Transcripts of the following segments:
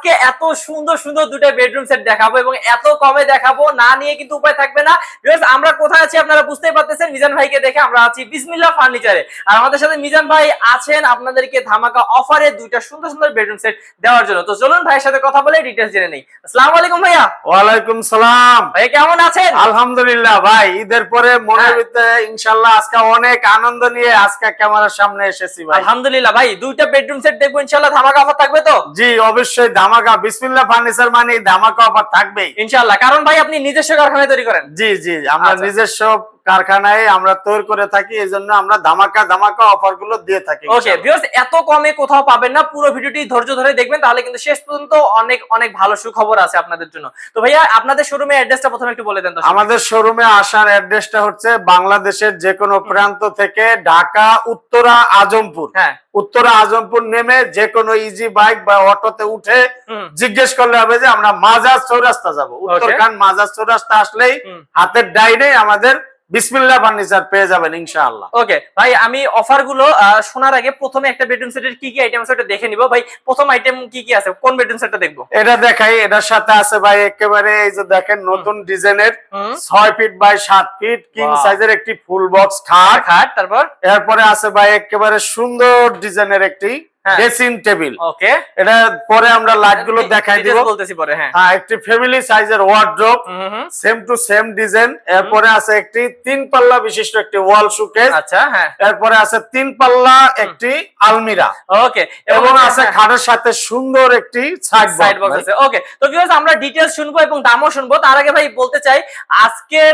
আজকে এত সুন্দর সুন্দর দুটো বেডরুম সেট দেখাবো এবং এত কমে দেখাবো, না নিয়ে কিন্তু উপায় থাকবে না। ভিউয়ার্স, আমরা কোথায় আছি আপনারা বুঝতেই পারতেছেন। মিজান ভাইকে দেখে আমরা আছি বিসমিল্লাহ ফার্নিচারে, আর আমাদের সাথে মিজান ভাই আছেন আপনাদেরকে ধামাকা অফারে দুইটা সুন্দর সুন্দর বেডরুম সেট দেওয়ার জন্য। তো চলুন ভাইয়ের সাথে কথা বলে ডিটেইলস জেনে নেই। আসসালামু আলাইকুম ভাইয়া। ওয়ালাইকুম সালাম। ভাই কেমন আছেন? আলহামদুলিল্লাহ ভাই, ঈদের পরে মনের ভিতরে ইনশাআল্লাহ আজকে অনেক আনন্দ নিয়ে আজকে ক্যামেরার সামনে এসেছি ভাই। আলহামদুলিল্লাহ ভাই, দুইটা বেডরুম সেট দেখবো ইনশাআল্লাহ, ধামাকা অফার থাকবে তো? জি অবশ্যই ধামাকা, বিসমিল্লাহ ফার্নিচার মানে ধামাকা অফার থাকবেই ইনশাআল্লাহ, কারণ ভাই আপনি নিজস্ব কারখানায় তৈরি করেন। জি জি, আমরা নিজস্ব কারখানায় আমরা তৈরি করে থাকি, এজন্য আমরা ধামাকা ধামাকা অফার গুলো দিয়ে থাকি। ওকে ভিউয়ার্স, এত কমে কোথাও পাবেন না, পুরো ভিডিওটি ধৈর্য ধরে দেখবেন, তাহলে কিন্তু শেষ পর্যন্ত অনেক অনেক ভালো সুখবর আছে আপনাদের জন্য। তো ভাইয়া আপনাদের শোরুমের অ্যাড্রেসটা প্রথমে একটু বলে দেন তো। আমাদের শোরুমে আসার অ্যাড্রেসটা হচ্ছে বাংলাদেশের যে কোনো প্রান্ত থেকে ঢাকা উত্তরা আজমপুর। হ্যাঁ, উত্তরা আজমপুর নেমে যে কোনো ইজি বাইক বা অটোতে উঠে জিজ্ঞেস করলে হবে যে আমরা মাজার চৌরাস্তা যাবো। উত্তরখান মাজার চৌরাস্তা আসলেই হাতের ডাইনে আমাদের বিসমিল্লাহ ফার্নিচার পেয়ে যাবেন ইনশাআল্লাহ। ওকে ভাই, আমি অফার গুলো শোনার আগে প্রথমে একটা বেডরুম সেটের কি কি আইটেম আছে ওটা দেখে নিব। ভাই প্রথম আইটেম কি কি আছে, কোন বেডরুম সেটটা দেখবো? এটা দেখাই, এটার সাথে আছে ভাই একেবারে এই যে দেখেন নতুন ডিজাইনের 6 ফিট বাই 7 ফিট কিং সাইজের একটি ফুল বক্স খাট। তারপর এরপরে আছে ভাই একেবারে সুন্দর ডিজাইনের একটি ড্রেসিং টেবিল। ওকে, এটা পরে আমরা লাইট গুলো দেখাই দিব, বলতেছি পরে। হ্যাঁ, একটি ফ্যামিলি সাইজের wardrobe same to same design. এরপরে আছে একটি 3 পাল্লা বিশিষ্ট একটি ওয়াল শোকেস। আচ্ছা, হ্যাঁ। এরপরে আছে 3 পাল্লা একটি আলমিরা। ওকে, এবং আছে খাটের সাথে সুন্দর একটি সাইড বক্স আছে। ওকে, তো ভিউয়ার্স আমরা ডিটেইলস শুনবো এবং দামও শুনবো। তার আগে ভাই বলতে চাই, আজকের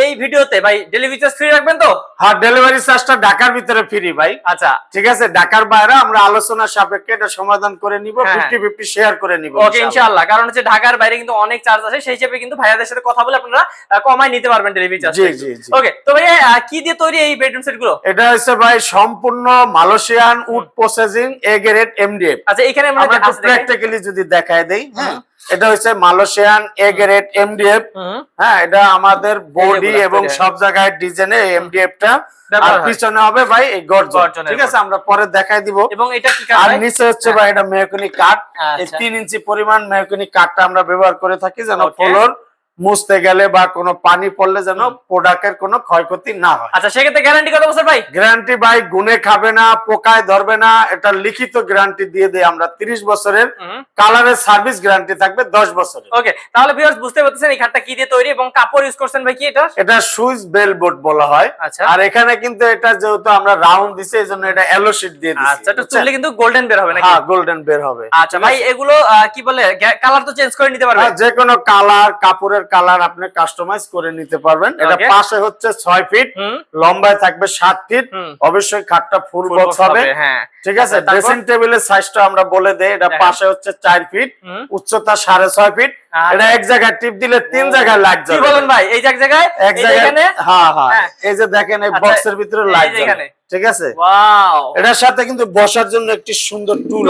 এই ভিডিওতে ভাই ডেলিভারি চার্জ ফ্রি রাখবেন তো? হ্যাঁ, ডেলিভারি চার্জটা ঢাকার ভিতরে ফ্রি ভাই। আচ্ছা ঠিক আছে, ঢাকার বাইরে আমরা আলোচনার সাপেক্ষে এটা সমাধান করে নিব, 50-50 শেয়ার করে নিব। ওকে ইনশাআল্লাহ, কারণ হচ্ছে ঢাকার বাইরে কিন্তু অনেক চার্জ আছে, সেই হিসেবে কিন্তু ভাইয়াদের সাথে কথা বলে আপনারা কমায় নিতে পারবেন ডেলিভারি চার্জ। জি জি জি। ওকে, তো ভাই কি দিয়ে তৈরি এই বেডরুম সেট গুলো? এটা হচ্ছে ভাই সম্পূর্ণ Malaysian would processing A grade MDF. আচ্ছা, এখানে আমরা প্র্যাকটিক্যালি যদি দেখায় দেই, হ্যাঁ এটা হচ্ছে মালয়েশিয়ান এ গ্রেড এমডিএফ। হ্যাঁ, এটা আমাদের বডি এবং সব জায়গায় ডিজাইনে এমডিএফ টা, আর পিছনে হবে ভাই এই গর্জন। ঠিক আছে, আমরা পরে দেখাই দিব। এবং এটা কি কাঠ? আর নিচে হচ্ছে ভাই এটা মেহগনি কাঠ। এই 3 ইঞ্চি পরিমাণ মেহগনি কাঠটা আমরা ব্যবহার করে থাকি, যেন ফ্লোর মুছতে গেলে বা কোনো পানি পড়লে যেন প্রোডাক্টের কোনো ক্ষয়ক্ষতি না হয়। আচ্ছা, সেক্ষেত্রে গ্যারান্টি কত বছর ভাই? গ্যারান্টি ভাই গুনে খাবে না, পোকায় ধরবে না, এটা লিখিত গ্যারান্টি দিয়ে দেই আমরা 30 বছরের। কালারের সার্ভিস গ্যারান্টি থাকবে 10 বছরের। ওকে, তাহলে ভিউয়ার্স বুঝতে পারতেছেন এই খাটটা কি দিয়ে তৈরি এবং কাপড় ইউজ করছেন ভাই কি এটা? এটা সুইচ বেল বোর্ড বলা হয়। আচ্ছা, আর এখানে কিন্তু এটা যেহেতু আমরা রাউন্ড দিছি এজন্য এটা এলো শীট দিয়ে দিছি। আচ্ছা, এটা চুললে কিন্তু গোল্ডেন বের হবে নাকি? হ্যাঁ, গোল্ডেন বের হবে। আচ্ছা ভাই, এগুলো কি বলে কালার তো চেঞ্জ করে নিতে পারবে? যে কোনো কালার, কাপড়ের কালার আপনি কাস্টমাইজ করে নিতে পারবেন। এটা পাশে হচ্ছে 6 ফিট, লম্বায় থাকবে 7 ফিট। অবশ্যই খাটটা ফুল বক্স হবে। হ্যাঁ, ঠিক আছে। ড্রেসিং টেবিলের সাইজটা আমরা বলে দেই, এটা পাশে হচ্ছে 4 ফিট, উচ্চতা 6.5 ফিট। এটা এক জায়গায় টিপ দিলে 3 জায়গায় লাইট জ্বলবে। কি বলেন ভাই? এই জায়গায় এক জায়গায়, হ্যাঁ হ্যাঁ, এই যে দেখেন এই বক্সের ভিতরে লাইট জ্বলে। ঠিক আছে। ওয়াও, এটার সাথে কিন্তু বসার জন্য একটি সুন্দর টুল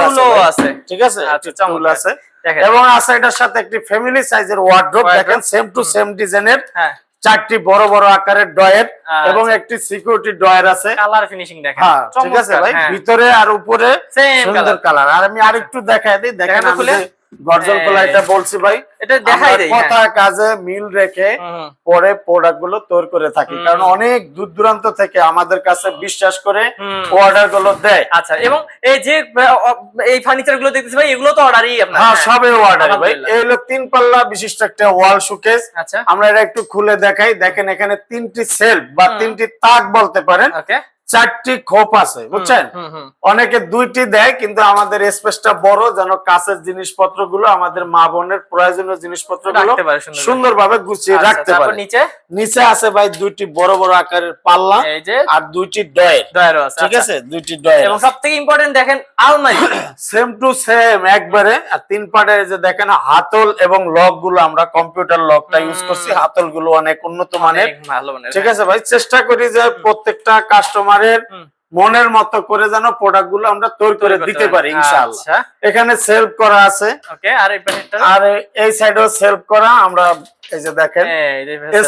আছে। ঠিক আছে, আচ্ছা, টুল আছে। এবং আছে এটার সাথে একটি ফ্যামিলি সাইজের ওয়ার্ডরোব। দেখেন সেম টু সেম ডিজাইনের 4টি বড় বড় আকারের ড্রয়ার এবং একটি সিকিউরিটি ড্রয়ার আছে। কালার ফিনিশিং দেখেন। হ্যাঁ, ঠিক আছে ভাই, ভিতরে আর উপরে সুন্দর কালার। আর আমি আরেকটু দেখাই দিই, দেখেন আমি গর্জন কলা এটা বলছি ভাই, এটা দেখাই দেই কথা কাজে মিল রেখে পরে প্রোডাক্ট গুলো তৈরি করে থাকি, কারণ অনেক দূর দূরান্ত থেকে আমাদের কাছে বিশ্বাস করে অর্ডার গুলো দেয়। আচ্ছা, এবং এই যে এই ফার্নিচার গুলো দেখতেছি ভাই, এগুলো তো অর্ডারই আপনার? হ্যাঁ, সবই অর্ডার ভাই। এই হলো 3 পাল্লা বিশিষ্ট একটা ওয়াল শোকেস। আচ্ছা, আমরা এটা একটু খুলে দেখাই। দেখেন এখানে 3টি সেলফ বা 3টি তাক বলতে পারেন, 4টি খোপ আছে, বুঝছেন? অনেকে 2টি দেয়, কিন্তু আমাদের স্পেসটা বড়, যেন কাছের জিনিসপত্র গুলো, আমাদের মা বোনের প্রয়োজনীয় জিনিসপত্র গুলো সুন্দরভাবে গুছিয়ে রাখতে পারে। নিচে আছে ভাই 2টি বড় বড় আকারের পাল্লা আর 2টি ড্রয়ার আছে। ঠিক আছে, 2টি ড্রয়ার। এবং সবথেকে ইম্পর্টেন্ট দেখেন আলমারি, সেম টু সেম একবারে। আর 3 পার্টের যে দেখেন হাতল এবং লক গুলো, আমরা কম্পিউটার লকটা ইউজ করছি, হাতল গুলো অনেক উন্নত মানের। ঠিক আছে ভাই, চেষ্টা করি যে প্রত্যেকটা কাস্টমার মনের মতো করে যেন প্রোডাক্ট গুলো আমরা তৈরি করে দিতে পারি ইনশাআল্লাহ। এখানে সেলফ করা আছে, আর এই সাইডেও সেলফ করা। আমরা এই যে দেখেন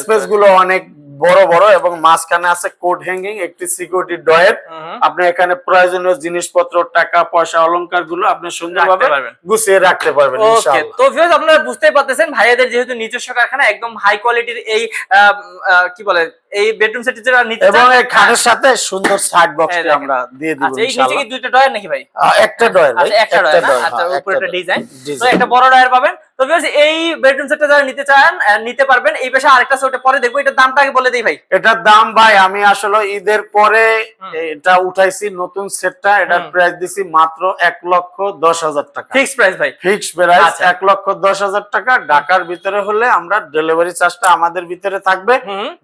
স্পেস গুলো অনেক বড় বড় এবং মাঝখানে আছে কোট হ্যাঙ্গিং, একটি সিকিউরিটি ডয়ের। আপনি এখানে প্রয়োজনীয় জিনিসপত্র, টাকা পয়সা, অলংকার গুলো আপনি সুন্দরভাবে গুছিয়ে রাখতে পারবেন ইনশাআল্লাহ। তো ভিউয়ার্স আপনারা বুঝতেই পারতেছেন ভাইয়াদের যেহেতু নিজস্ব কারখানা, একদম হাই কোয়ালিটির এই কি বলে এই বেডরুম সেট যেটা নিতে এবং এই খাটের সাথে সুন্দর সাইড বক্সটি আমরা দিয়ে দিব ইনশাআল্লাহ। ইনশাআল্লাহ। এই নিচে কি দুইটা ডয়ার নাকি ভাই? একটা ডয়ার ভাই, একটা ডয়ার না? আচ্ছা, উপরে একটা ডিজাইন, তো একটা বড় ডয়ার পাবেন। তো ভিউয়ার্স এই বেডরুম সেটটা যারা নিতে চান নিতে পারবেন। এই পাশে আরেকটা সেট পরে দেখবো, এটার দামটা আগে বলে দেই ভাই। এটার দাম ভাই আমি আসলে ঈদের পরে এটা উঠাইছি নতুন সেটটা, এটার প্রাইস দিছি মাত্র 1,10,000 টাকা। ফিক্সড প্রাইস ভাই? ফিক্সড প্রাইস 1,10,000 টাকা। ঢাকার ভিতরে হলে আমরা ডেলিভারি চার্জটা আমাদের ভিতরে থাকবে।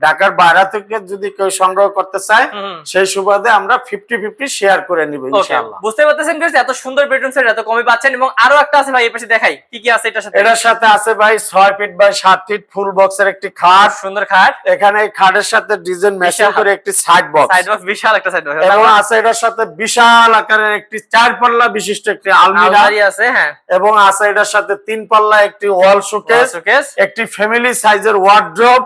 ঢাকার বাইরে থেকে যদি কেউ সংগ্রহ করতে চায় সেই সুবাদে আমরা 50-50 শেয়ার করে নিব ইনশাআল্লাহ। বুঝতে পারতেছেন গাইস, এত সুন্দর বেডরুম সেট এত কমে পাচ্ছেন। এবং আরো একটা আছে ভাই, এই পাশে দেখাই কি কি আছে এটার সাথে। এটার সাথে আছে ভাই 6 ফিট বাই 7 ফিট ফুল বক্সের একটি খাট, সুন্দর খাট। এখানে এই খাটের সাথে ডিজাইন ম্যাচিং করে একটি সাইড বক্স, বিশাল একটা সাইড বক্স, এবং আছে এটার সাথে বিশাল আকারের একটি 4 পাল্লা বিশিষ্ট একটি আলমারি আছে। হ্যাঁ, এবং আছে এটার সাথে 3 পাল্লা একটি ওয়াল শোকেস, একটি ফ্যামিলি সাইজের ওয়ার্ড্রোব,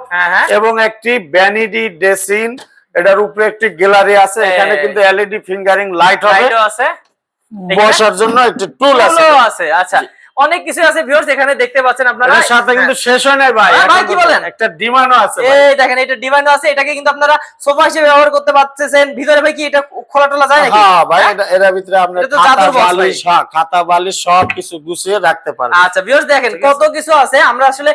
এবং একটি ভ্যানিটি ড্রেসিং। এটার উপরে একটি গ্যালারি আছে, এখানে কিন্তু এলইডি ফিঙ্গারিং লাইট হবে, বসার জন্য একটি টুল আছে। আচ্ছা, অনেক কিছু আছে ভিউয়ার্স, এখানে দেখতে পাচ্ছেন আপনারা। এর সাথে কিন্তু শেষ হয় নাই ভাই, ভাই কি বলেন, একটা ডিমান্ডও আছে ভাই। এই দেখেন এটা ডিমান্ড আছে, এটাকে কিন্তু আপনারা সোফা হিসেবে ব্যবহার করতে পারতেছেন। ভিতরে ভাই কি এটা খোলা টোলা যায় নাকি? হ্যাঁ ভাই, এর ভিতরে আপনি খাতা বালিশ সব কিছু গুছিয়ে রাখতে পারবেন। আচ্ছা ভিউয়ার্স দেখেন কত কিছু আছে। আমরা আসলে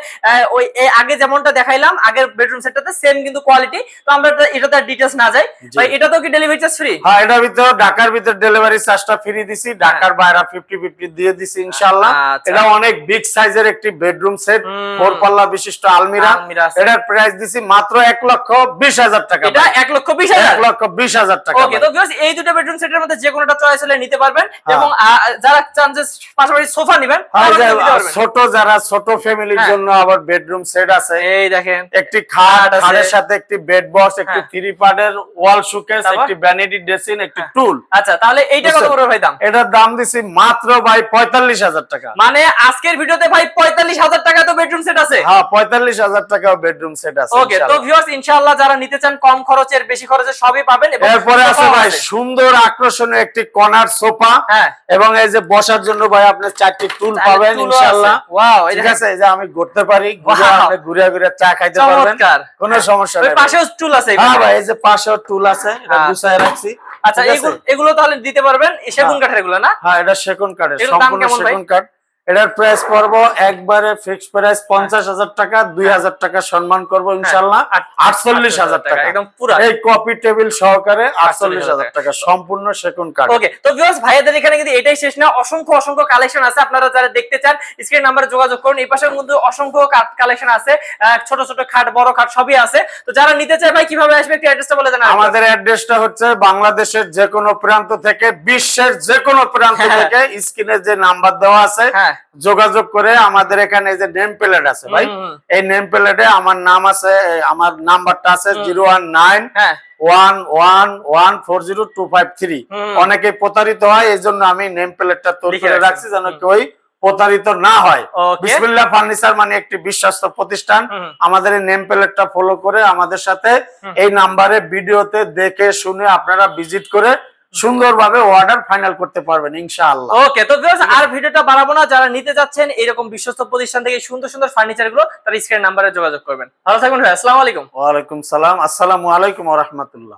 ওই আগে যেমনটা দেখাইলাম আগের বেডরুম সেটটাতে সেম কিন্তু কোয়ালিটি। তো আমরা এটাতে ডিটেইলস না যাই ভাই, এটা তো কি ডেলিভারি চার্জ ফ্রি? হ্যাঁ, এটার ভিতরে ঢাকার ভিতরে ডেলিভারি চার্জটা ফ্রি দিছি, ঢাকার বাইরে 50-50 দিয়ে দিছি ইনশাআল্লাহ। এটা অনেক বিগ সাইজের একটি বেডরুম সেট, 4 পাল্লা বিশিষ্ট আলমিরা। এটার প্রাইস দিছি মাত্র 1,20,000 টাকা। এটা 1,20,000? 1,20,000 টাকা। ওকে, তো ভিউয়ার্স এই দুটো বেডরুম সেটের মধ্যে যে কোনোটা চয়েস হলে নিতে পারবেন। এবং যারা চান যে পাশাপাশি সোফা নেবেন, ছোট যারা ছোট ফ্যামিলির জন্য আবার বেডরুম সেট আছে। এই দেখেন একটি খাট, খাটের সাথে একটি বেড বক্স, একটি 3 পার্টের ওয়াল শোকেস, একটি ভ্যানিটি ড্রেসিং, একটি টুল। আচ্ছা, তাহলে এইটা কত করে ভাই দাম? এটার দাম দিছি মাত্র ভাই 45,000 টাকা। মানে আজকের ভিডিওতে ভাই 45,000 টাকা তো বেডরুম সেট আছে? হ্যাঁ, 45,000 টাকা বেডরুম সেট আছে। ওকে, তো ভিউয়ার্স ইনশাআল্লাহ যারা নিতে চান কম খরচের বেশি খরচে সবই পাবেন। এবং এরপরে আছে ভাই সুন্দর আকর্ষণীয় একটি কর্নার সোফা, এবং এই যে বসার জন্য ভাই আপনি 4টি টুল পাবেন ইনশাআল্লাহ। ওয়াও, ঠিক আছে, এই যে আমি ঘুরতে পারি, আপনি ঘুরে ঘুরে চা খাইতে পারবেন, কোনো সমস্যা নেই। পাশেও টুল আছে? হ্যাঁ ভাই, এই যে পাশেও টুল আছে, এটা গুছায় রাখছি। আচ্ছা, এগুলো তাহলে দিতে পারবেন সেগুন কাঠের এগুলো না? হ্যাঁ, এটা সেগুন কাঠের, সম্পূর্ণ সেগুন কাঠ। এটার প্রাইস পড়বো একবারে ফিক্সড প্রাইস 50,000 টাকা, 2,000 টাকা সম্মান করবো ইনশাআল্লাহ, 48,000 টাকা একদম পুরো এই কপি টেবিল সহকারে 48,000 টাকা সম্পূর্ণ সেগুন কাঠ। ওকে, তো ভিউয়ার্স ভাইয়াদের এখানে কিন্তু এটাই শেষ না, অসংখ্য কালেকশন আছে। আপনারা যারা দেখতে চান স্ক্রিন নাম্বারে যোগাযোগ করুন। এই পাশে কিন্তু অসংখ্য কালেকশন আছে, ছোট ছোট খাট, বড় খাট সবই আছে। তো যারা নিতে চায় ভাই কিভাবে আসবে একটু অ্যাড্রেসটা বলে দেন। আমাদের অ্যাড্রেসটা হচ্ছে বাংলাদেশের যে কোনো প্রান্ত থেকে, বিশ্বের যে কোনো প্রান্ত থেকে স্ক্রিনে যে নাম্বার দেওয়া আছে যোগাযোগ করে আমাদের এখানে যে নেম প্লেট আছে ভাই, এই নেম প্লেটে আমার নাম আছে, আমার নাম্বারটা আছে 01911140253। অনেকে প্রতারিত হয়, এই জন্য আমি নেম প্লেটটা তৈরি করে রাখছি যেন কেউ প্রতারিত না হয়। বিসমিল্লাহ ফার্নিচার মানে একটি বিশ্বস্ত প্রতিষ্ঠান। আমাদের এই নেম প্লেটটা ফলো করে আমাদের সাথে এই নাম্বারে ভিডিওতে দেখে শুনে আপনারা ভিজিট করে সুন্দরভাবে অর্ডার ফাইনাল করতে পারবেন ইনশাআল্লাহ। ওকে, তো ভিউয়ার্স আর ভিডিওটা বাড়াবো না। যারা নিতে যাচ্ছেন এরকম বিশ্বস্ত প্রতিষ্ঠান থেকে সুন্দর ফার্নিচার গুলো, তার স্ক্রিন নাম্বারে যোগাযোগ করবেন। ভালো থাকবেন ভাই, আসসালামু আলাইকুম। ওয়া আলাইকুম সালাম, আসসালামু আলাইকুম ওয়া রাহমাতুল্লাহ।